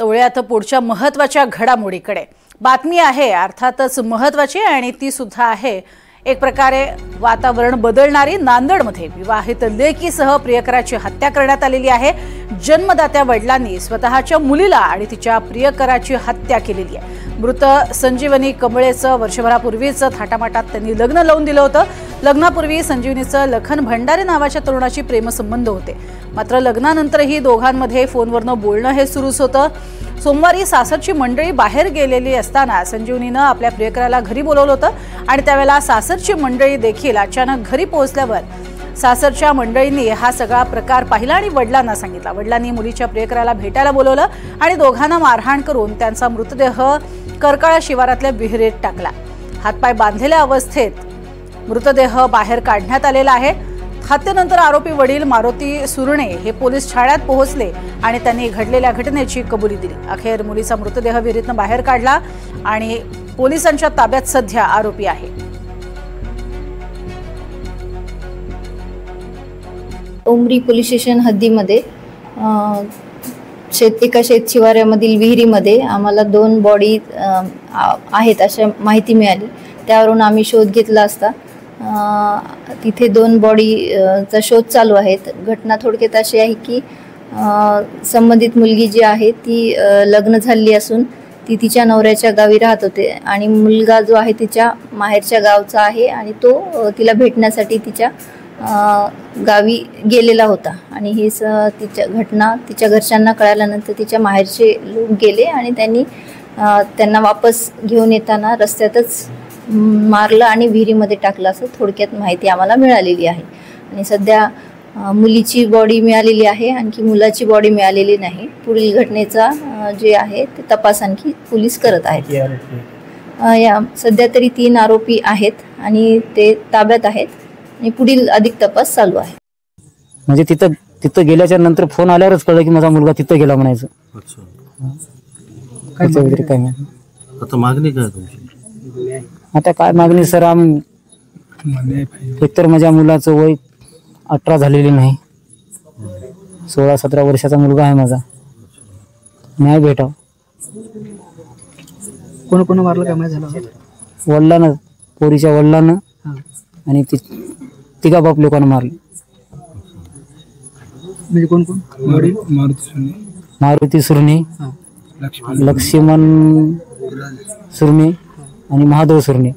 तर वळूयात पुढच्या महत्त्वाच्या घडामोडीकडे। बातमी आहे अर्थातच महत्त्वाची आणि ती सुद्धा आहे एक प्रकारे वातावरण बदलणारी। नांदेडमध्ये विवाहित लेकीसह प्रियकराची हत्या करण्यात आलेली आहे। जन्मदात्या वडिलांनी स्वतःच्या मुलीला आणि तिच्या प्रियकराची हत्या केलेली आहे। मृत संजीवनी कमळेचं वर्षभरापूर्वीच थाटामाटात त्यांनी लग्न लावून दिलं होतं। लग्नापूर्वी संजीवनीचं लखन भंडारे नावाच्या तरुणाशी प्रेमसंबंध होते, मात्र लग्नानंतरही दोघांमध्ये फोनवरनं बोलणं हे सुरूच होतं। सोमवारी सासरची मंडळी बाहेर गेलेली असताना संजीवनीनं आपल्या प्रियकराला घरी बोलवलं होतं आणि त्यावेळेला सासरची मंडळी देखील अचानक घरी पोहोचल्यावर सासरच्या मंडळींनी हा सगळा प्रकार पाहिला आणि वडिलांना सांगितला। वडिलांनी मुलीच्या प्रियकराला भेटायला बोलवलं आणि दोघांना मारहाण करून त्यांचा मृतदेह करकाळा शिवारातल्या विहिरीत टाकला। हातपाय बांधलेल्या अवस्थेत मृतदेह बाहेर काढण्यात आलेला आहे। हत्येनंतर आरोपी वडील मारुती सुरणे हे पोलीस ठाण्यात पोहोचले आणि त्यांनी घडलेल्या घटनेची कबुली दिली। अखेर मुलीचा मृतदेह विहिरीतून बाहेर काढला आणि पोलिसांच्या ताब्यात सध्या आरोपी आहे। उमरी पोलीस स्टेशन हद्दीमध्ये एका शेतशिवाऱ्यामधील विहिरीमध्ये आम्हाला 2 बॉडी आहेत अशा माहिती मिळाली। त्यावरून आम्ही शोध घेतला असता तिथे 2 बॉडीचा शोध चालू आहे। घटना थोडक्यात अशी आहे की संबंधित मुलगी जी आहे ती लग्न झालेली असून ती तिच्या नवऱ्याच्या गावी राहत होते आणि मुलगा जो आहे तिच्या माहेरच्या गावचा आहे आणि तो तिला भेटण्यासाठी तिच्या गावी गेलेला होता। आणि ही तिच्या घटना तिच्या घरच्यांना कळाल्यानंतर तिच्या माहेरचे लोक गेले आणि त्यांना वापस घेऊन येताना रस्त्यातच मारलं आणि विहिरीमध्ये टाकलं असं थोडक्यात माहिती आम्हाला मिळालेली आहे। आणि सध्या मुलीची बॉडी मिळालेली आहे, आणखी मुलाची बॉडी मिळालेली नाही। पुढील घटनेचा जे आहे ते तपास आणखी पोलीस करत आहेत। या सध्या तरी 3 आरोपी आहेत आणि ते ताब्यात आहेत आणि पुढील अधिक तपास चालू आहे। म्हणजे तिथं गेल्याच्या नंतर फोन आल्यावरच कळलं की माझा मुलगा तिथं गेला म्हणायचं। काय आता मागणी काय तुमची? आता काय मागणी सर, एकतर माझ्या मुलाचं वय 18 झालेली नाही, 16-17 वर्षाचा मुलगा आहे माझा। न्याय भेटाव। कोण कोण मारलं काय माहिती झालं? वडिलांना, पोरीच्या वडिलांना आणि तिघा बाप लोकांना मारले। म्हणजे कोण कोण? वडील मारुती सुरणे, लक्ष्मण सुरणे आणि महादेव सुरणे।